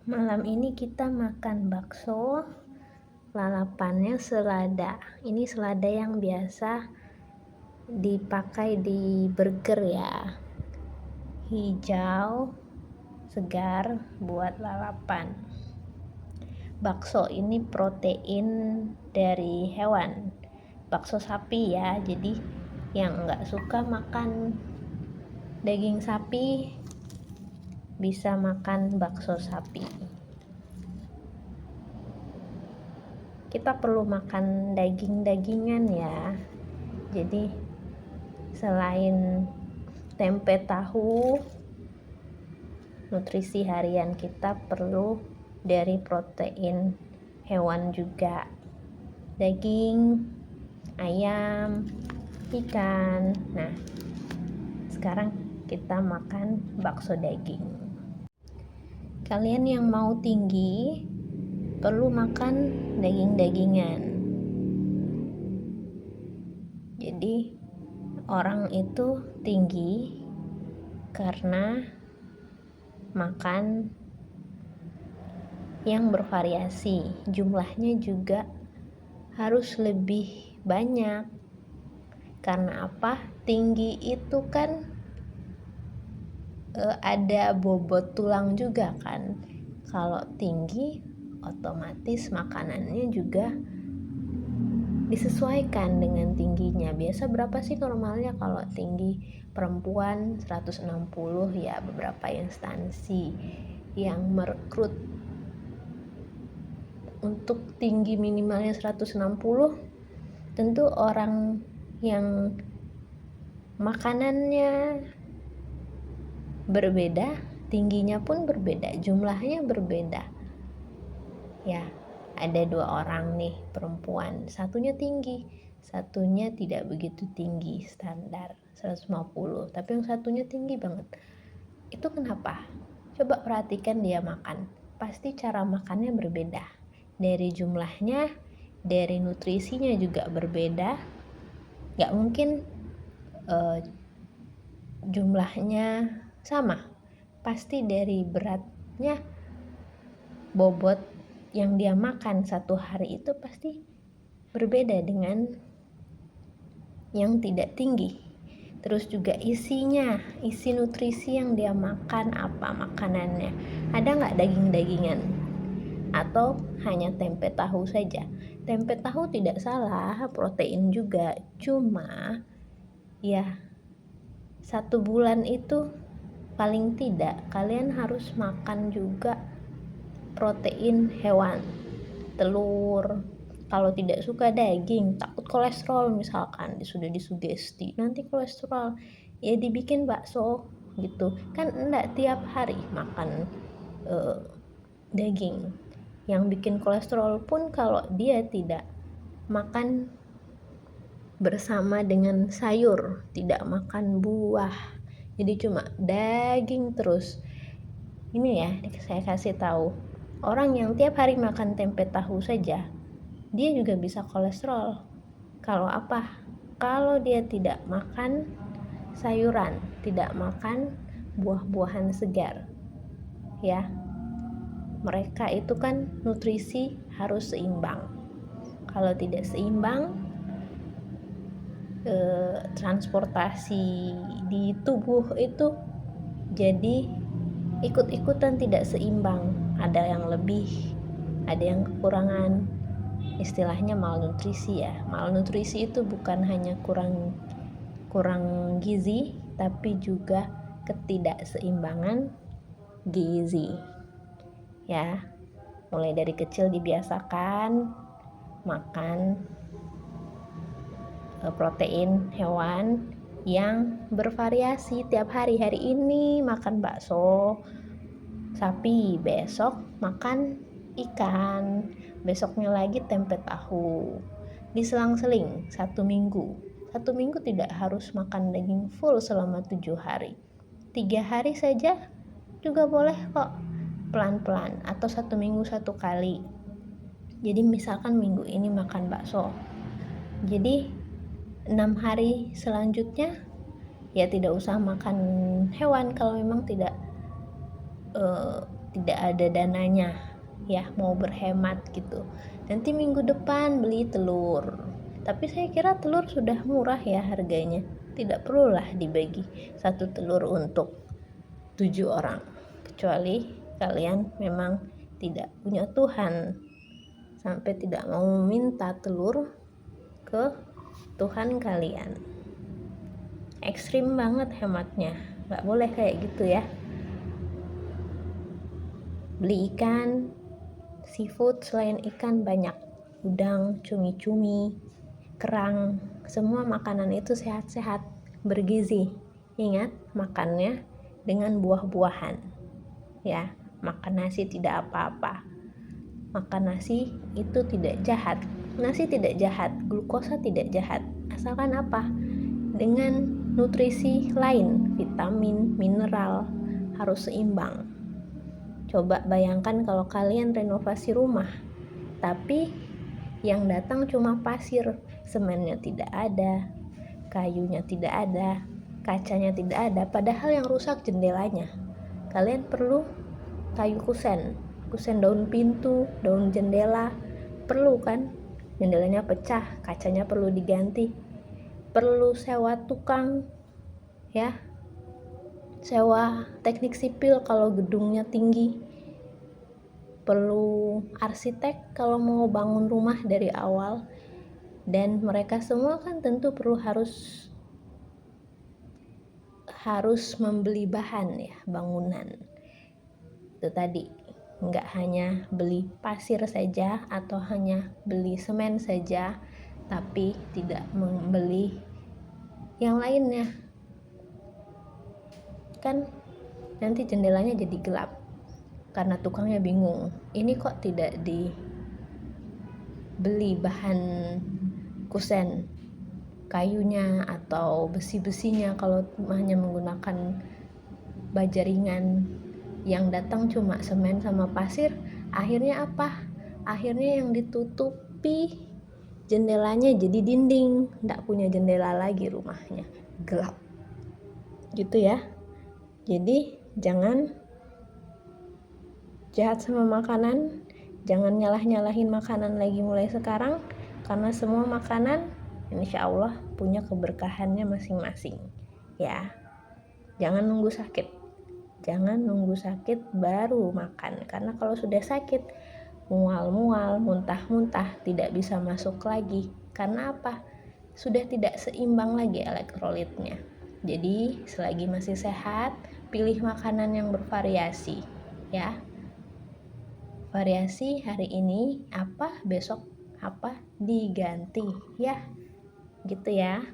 Malam ini kita makan bakso, lalapannya selada. Ini selada yang biasa dipakai di burger ya. Hijau, segar buat lalapan. Bakso ini protein dari hewan. Bakso sapi ya, jadi yang nggak suka makan daging sapi bisa makan bakso sapi. Kita perlu makan daging-dagingan ya. Jadi selain tempe tahu, nutrisi harian kita perlu dari protein hewan juga. Daging, ayam, ikan. Nah, sekarang kita makan bakso daging. Kalian yang mau tinggi perlu makan daging-dagingan. Jadi orang itu tinggi karena makan yang bervariasi. Jumlahnya juga harus lebih banyak. Karena apa? Tinggi itu kan ada bobot tulang juga kan. Kalau tinggi otomatis makanannya juga disesuaikan dengan tingginya. Biasa berapa sih normalnya kalau tinggi perempuan 160 ya, beberapa instansi yang merekrut untuk tinggi minimalnya 160. Tentu orang yang makanannya berbeda, tingginya pun berbeda, jumlahnya berbeda ya. Ada 2 orang nih perempuan, satunya tinggi, satunya tidak begitu tinggi, standar 150, tapi yang satunya tinggi banget. Itu kenapa? Coba perhatikan dia makan, pasti cara makannya berbeda, dari jumlahnya, dari nutrisinya juga berbeda. Gak mungkin jumlahnya sama, pasti dari beratnya, bobot yang dia makan satu hari itu pasti berbeda dengan yang tidak tinggi. Terus juga isinya, isi nutrisi yang dia makan apa makanannya, ada nggak daging-dagingan atau hanya tempe tahu saja. Tempe tahu tidak salah, protein juga, cuma ya 1 bulan itu paling tidak kalian harus makan juga protein hewan, telur. Kalau tidak suka daging, takut kolesterol misalkan, sudah disugesti nanti kolesterol, ya dibikin bakso gitu kan. Enggak tiap hari makan daging. Yang bikin kolesterol pun kalau dia tidak makan bersama dengan sayur, tidak makan buah, jadi cuma daging terus. Ini ya, saya kasih tahu, orang yang tiap hari makan tempe tahu saja, dia juga bisa kolesterol. Kalau apa? Kalau dia tidak makan sayuran, tidak makan buah-buahan segar. Ya. Mereka itu kan nutrisi harus seimbang. Kalau tidak seimbang, transportasi di tubuh itu jadi ikut-ikutan tidak seimbang, ada yang lebih, ada yang kekurangan. Istilahnya malnutrisi ya. Malnutrisi itu bukan hanya kurang gizi, tapi juga ketidakseimbangan gizi ya. Mulai dari kecil dibiasakan makan protein hewan yang bervariasi tiap hari. Hari ini makan bakso sapi, besok makan ikan, besoknya lagi tempe tahu. Diselang-seling 1 minggu. 1 minggu tidak harus makan daging full selama 7 hari. 3 hari saja juga boleh kok, pelan-pelan, atau 1 minggu 1 kali. Jadi misalkan minggu ini makan bakso, jadi 6 hari selanjutnya ya tidak usah makan hewan kalau memang tidak eh, tidak ada dananya ya, mau berhemat gitu, nanti minggu depan beli telur. Tapi saya kira telur sudah murah ya harganya, tidak perlulah dibagi satu telur untuk 7 orang, kecuali kalian memang tidak punya Tuhan sampai tidak mau meminta telur ke Tuhan kalian. Ekstrim banget hematnya, nggak boleh kayak gitu ya. Beli ikan, seafood selain ikan banyak, udang, cumi-cumi, kerang, semua makanan itu sehat-sehat, bergizi. Ingat, makannya dengan buah-buahan ya. Makan nasi tidak apa-apa, makan nasi itu tidak jahat, nasi tidak jahat, glukosa tidak jahat, asalkan apa, dengan nutrisi lain, vitamin, mineral, harus seimbang. Coba bayangkan kalau kalian renovasi rumah, tapi yang datang cuma pasir, semennya tidak ada, kayunya tidak ada, kacanya tidak ada, padahal yang rusak jendelanya. Kalian perlu kayu kusen, kusen daun pintu, daun jendela, perlu kan? Jendelanya pecah, kacanya perlu diganti, perlu sewa tukang ya, sewa teknik sipil kalau gedungnya tinggi, perlu arsitek kalau mau bangun rumah dari awal, dan mereka semua kan tentu perlu harus membeli bahan ya, bangunan itu tadi. Nggak hanya beli pasir saja atau hanya beli semen saja, tapi tidak membeli yang lainnya, kan nanti jendelanya jadi gelap karena tukangnya bingung, ini kok tidak dibeli bahan kusen, kayunya atau besi-besinya, kalau hanya menggunakan baja ringan, yang datang cuma semen sama pasir. Akhirnya apa? Akhirnya yang ditutupi jendelanya jadi dinding, nggak punya jendela lagi, rumahnya gelap gitu ya. Jadi jangan jahat sama makanan, jangan nyalah-nyalahin makanan lagi mulai sekarang, karena semua makanan insya Allah punya keberkahannya masing-masing ya. Jangan nunggu sakit baru makan, karena kalau sudah sakit, mual-mual, muntah-muntah, tidak bisa masuk lagi. Karena apa? Sudah tidak seimbang lagi elektrolitnya. Jadi selagi masih sehat, pilih makanan yang bervariasi ya. Variasi hari ini apa, besok apa, diganti ya, gitu ya.